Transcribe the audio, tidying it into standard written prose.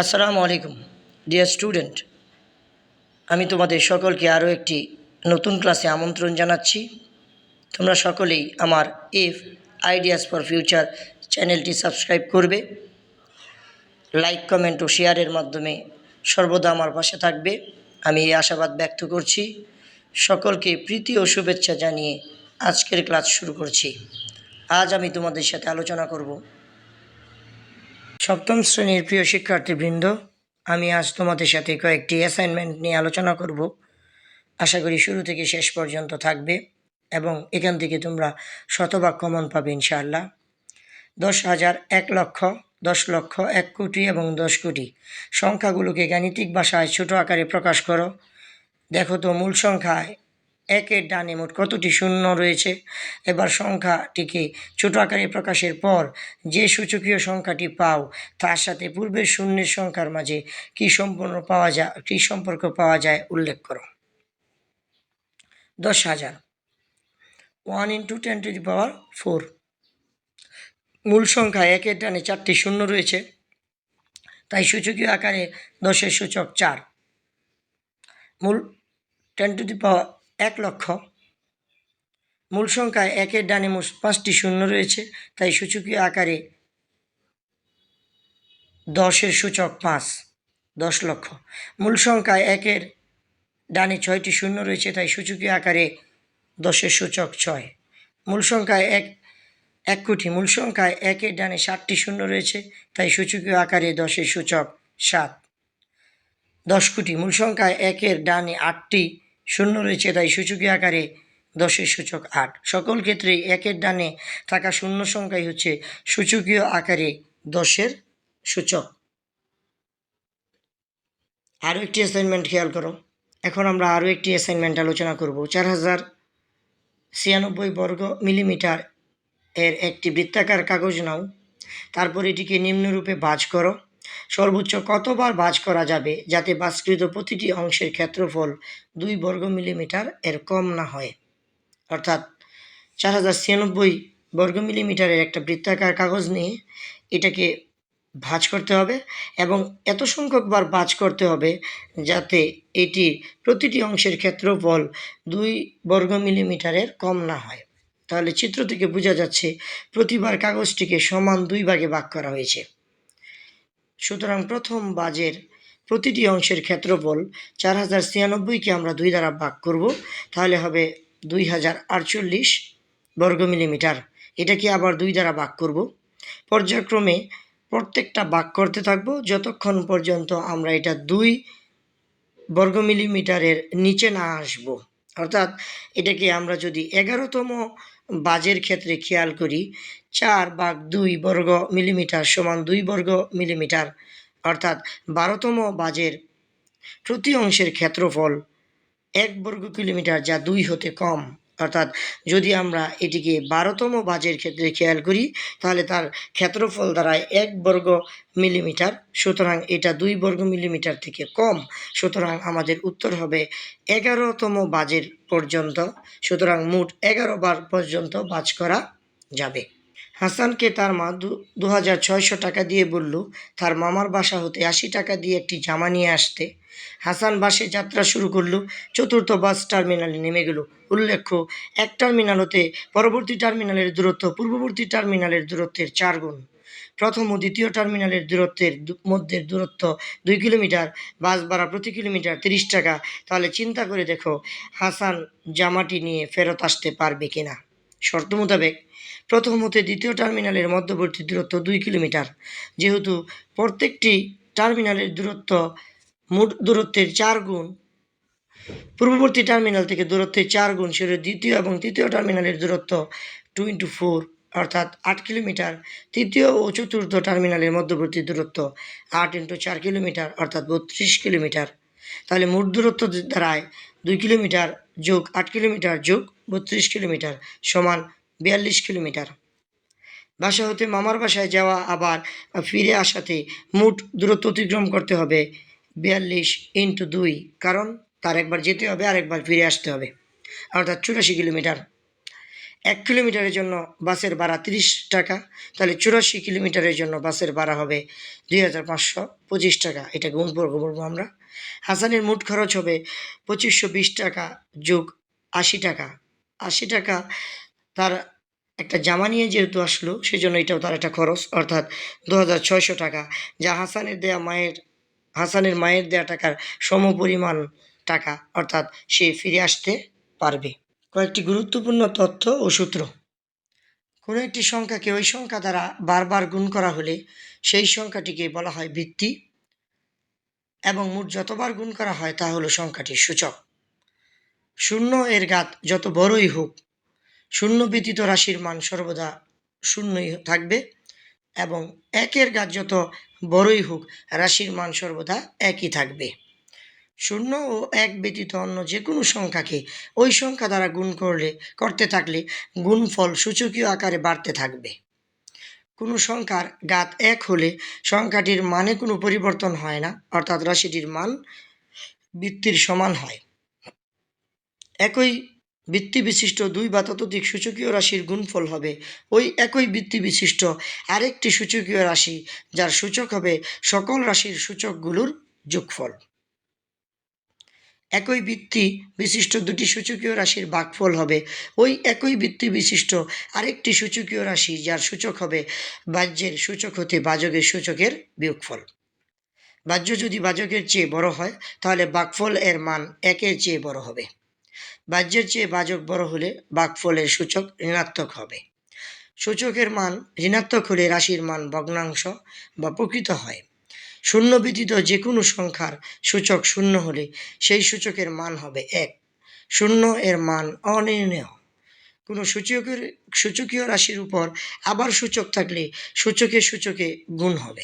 আসসালামু আলাইকুম dear student, আমি তোমাদের সকলকে আরও একটি নতুন ক্লাসে আমন্ত্রণ জানাচ্ছি। তোমরা সকলেই আমার ইফ আইডিয়াস ফর ফিউচার চ্যানেলটি সাবস্ক্রাইব করবে, লাইক কমেন্ট ও শেয়ারের মাধ্যমে সর্বদা আমার পাশে থাকবে। আমি এই আশাবাদ ব্যক্ত করছি। সকলকে প্রীতি ও শুভেচ্ছা জানিয়ে আজকের ক্লাস শুরু করছি। আজ আমি তোমাদের সাথে আলোচনা করব সপ্তম শ্রেণীর প্রিয় শিক্ষার্থীবৃন্দ। আমি আজ তোমাদের সাথে কয়েকটি অ্যাসাইনমেন্ট নিয়ে আলোচনা করব। আশা করি শুরু থেকে শেষ পর্যন্ত থাকবে এবং এখান থেকে তোমরা শতভাগ কমন পাবে ইনশাআল্লাহ। 10,000, 1 লক্ষ, 10 লক্ষ, 1 কোটি এবং 10 কোটি সংখ্যাগুলোকে গাণিতিক ভাষায় ছোট আকারে প্রকাশ করো। দেখো তো মূল সংখ্যায় একের ডানে মোট কতটি শূন্য রয়েছে। এবার সংখ্যাটিকে ছোট আকারে প্রকাশের পর যে সূচকীয় সংখ্যাটি পাও তার সাথে পূর্বের শূন্যের সংখ্যার মাঝে কী সম্পর্ক পাওয়া যায় উল্লেখ করো। 10,000, 1 × 10⁴। মূল সংখ্যায় একের ডানে 4টি শূন্য রয়েছে, তাই সূচকীয় আকারে 10-এর সূচক 4। মূল 1 লক্ষ। মূল সংখ্যায় একের ডানে মোট 5টি শূন্য রয়েছে, তাই সূচকীয় আকারে 10-এর সূচক 5, 10 লক্ষ। মূল সংখ্যায় একের ডানে 6টি শূন্য রয়েছে, তাই সূচকীয় আকারে 10-এর সূচক 6। মূল সংখ্যায় 1 কোটি। মূল সংখ্যায় একের ডানে 7টি শূন্য রয়েছে, তাই সূচকীয় আকারে 10-এর সূচক 7। 10 কোটি। মূল সংখ্যায় একের ডানে 8টি শূন্য রয়েছে, তাই সূচকীয় আকারে 10-এর সূচক 8। সকল ক্ষেত্রেই একের ডানে থাকা শূন্য সংখ্যাই হচ্ছে সূচকীয় আকারে 10-এর সূচক। আরও একটি অ্যাসাইনমেন্ট খেয়াল করো। এখন আমরা আরও একটি অ্যাসাইনমেন্ট আলোচনা করব। 4096 বর্গ মিলিমিটার এর একটি বৃত্তাকার কাগজ নাও। তারপর এটিকে নিম্নরূপে ভাঁজ করো। সর্বোচ্চ কতবার ভাঁজ করা যাবে যাতে ভাঁজকৃত প্রতিটি অংশের ক্ষেত্রফল 2 বর্গ মিলিমিটার এর কম না হয়। অর্থাৎ 4096 বর্গ মিলিমিটারের একটা বৃত্তাকার কাগজ নিয়ে এটাকে ভাঁজ করতে হবে এবং এত সংখ্যকবার ভাঁজ করতে হবে যাতে এটির প্রতিটি অংশের ক্ষেত্রফল 2 বর্গ মিলিমিটারের কম না হয়। তাহলে চিত্র থেকে বোঝা যাচ্ছে প্রতিবার কাগজটিকে সমান 2 ভাগে ভাগ করা হয়েছে। সুতরাং প্রথম ভাঁজের প্রতিটি অংশের ক্ষেত্রফল 4096কে আমরা 2 দ্বারা ভাগ করব, তাহলে হবে 2048 বর্গ মিলিমিটার। এটাকে আবার 2 দ্বারা ভাগ করব। পর্যায়ক্রমে প্রত্যেকটা ভাগ করতে থাকবো যতক্ষণ পর্যন্ত আমরা এটা 2 বর্গ মিলিমিটারের নিচে না আসব। অর্থাৎ এটাকে আমরা যদি 11তম ভাঁজের ক্ষেত্রে খেয়াল করি, 4/2 বর্গ মিলিমিটার সমান 2 বর্গ মিলিমিটার। অর্থাৎ 12তম ভাঁজের প্রতি অংশের ক্ষেত্রফল 1 বর্গ কিলোমিটার, যা 2 হতে কম। অর্থাৎ যদি আমরা এটিকে 12তম ভাঁজের ক্ষেত্রে খেয়াল করি তাহলে তার ক্ষেত্রফল দাঁড়ায় 1 বর্গ মিলিমিটার। সুতরাং এটা 2 বর্গ মিলিমিটার থেকে কম। সুতরাং আমাদের উত্তর হবে 11তম ভাঁজের পর্যন্ত। সুতরাং মোট 11 বার পর্যন্ত ভাঁজ করা যাবে। হাসানকে তার মা 2600 টাকা দিয়ে বলল তার মামার বাসা হতে 80 টাকা দিয়ে একটি জামা নিয়ে আসতে। হাসান বাসে যাত্রা শুরু করলো। চতুর্থ বাস টার্মিনালে নেমে গেল। উল্লেখ্য, এক টার্মিনাল হতে পরবর্তী টার্মিনালের দূরত্ব পূর্ববর্তী টার্মিনালের দূরত্বের 4 গুণ। প্রথম ও দ্বিতীয় টার্মিনালের দূরত্বের মধ্যে দূরত্ব 2 কিলোমিটার। বাস ভাড়া প্রতি কিলোমিটার 30 টাকা। তাহলে চিন্তা করে দেখো হাসান জামাটি নিয়ে ফেরত আসতে পারবে কিনা। শর্ত মোতাবেক প্রথম হতে দ্বিতীয় টার্মিনালের মধ্যবর্তী দূরত্ব 2 কিলোমিটার। যেহেতু প্রত্যেকটি টার্মিনালের দূরত্ব মোট দূরত্বের 4 গুণ, পূর্ববর্তী টার্মিনাল থেকে দূরত্বের 4 গুণ, সেটা দ্বিতীয় এবং তৃতীয় টার্মিনালের দূরত্ব 2 × 4 অর্থাৎ 8 কিলোমিটার। তৃতীয় ও চতুর্থ টার্মিনালের মধ্যবর্তী দূরত্ব 8 × 4 কিলোমিটার অর্থাৎ 32 কিলোমিটার। তাহলে মোট দূরত্ব দাঁড়ায় 2 কিলোমিটার যোগ 8 কিলোমিটার যোগ 32 কিলোমিটার সমান 42 কিলোমিটার। বাসা হতে মামার বাসায় যাওয়া আবার ফিরে আসাতে মোট দূরত্ব অতিক্রম করতে হবে 42 × 2, কারণ তার একবার যেতে হবে আর একবার ফিরে আসতে হবে, অর্থাৎ 84 কিলোমিটার। 1 কিলোমিটারের জন্য বাসের ভাড়া 30 টাকা, তাহলে 84 কিলোমিটারের জন্য বাসের ভাড়া হবে 2525 টাকা। এটা গুণ করবো আমরা। হাসানের মোট খরচ হবে 2520 টাকা যোগ 80 টাকা। 80 টাকা তার একটা জামা নিয়ে যেহেতু আসলো, সেই জন্য এটাও তার একটা খরচ, অর্থাৎ 2600 টাকা, যা হাসানের মায়ের দেয়া টাকার সমপরিমাণ টাকা, অর্থাৎ সে ফিরে আসতে পারবে। কয়েকটি গুরুত্বপূর্ণ তথ্য ও সূত্র। কোনো একটি সংখ্যাকে ওই সংখ্যা দ্বারা বারবার গুণ করা হলে সেই সংখ্যাটিকে বলা হয় ভিত্তি, এবং মোট যতবার গুণ করা হয় তা হলো সংখ্যাটির সূচক। 0 এর ঘাত যত বড়ই হোক, 0 ব্যতীত রাশির মান সর্বদা শূন্যই থাকবে, এবং 1 এর ঘাত যত বড়ই হোক, রাশির মান সর্বদা একই থাকবে। 0 ও 1 ব্যতীত অন্য যে কোনো সংখ্যাকে ওই সংখ্যা দ্বারা গুণ করতে থাকলে গুণফল সূচকীয় আকারে বাড়তে থাকবে। কোনো সংখ্যার ঘাত 1 হলে সংখ্যাটির মানে কোনো পরিবর্তন হয় না, অর্থাৎ রাশিটির মান ভিত্তির সমান হয়। একই ভিত্তি বিশিষ্ট 2 বা ততোধিক সূচকীয় রাশির গুণফল হবে ওই একই ভিত্তি বিশিষ্ট আরেকটি সূচকীয় রাশি, যার সূচক হবে সকল রাশির সূচকগুলোর যোগফল। একই ভিত্তি বিশিষ্ট 2টি সূচকীয় রাশির ভাগফল হবে ওই একই ভিত্তি বিশিষ্ট আরেকটি সূচকীয় রাশি, যার সূচক হবে বাহ্যের সূচক হতে ভাজকের সূচকের বিয়োগফল। বাহ্য যদি ভাজকের চেয়ে বড় হয়, তাহলে ভাগফল এর মান 1 এর চেয়ে বড় হবে। বাহ্যের চেয়ে ভাজক বড় হলে ভাগফলের সূচক ঋণাত্মক হবে। সূচকের মান ঋণাত্মক হলে রাশির মান ভগ্নাংশ বা প্রকৃত হয়। 0 ব্যতীত যে কোনো সংখ্যার সূচক 0 হলে সেই সূচকের মান হবে 1। 0 এর মান অনির্ণেয়। কোনো সূচকীয় রাশির উপর আবার সূচক থাকলে সূচকে গুণ হবে।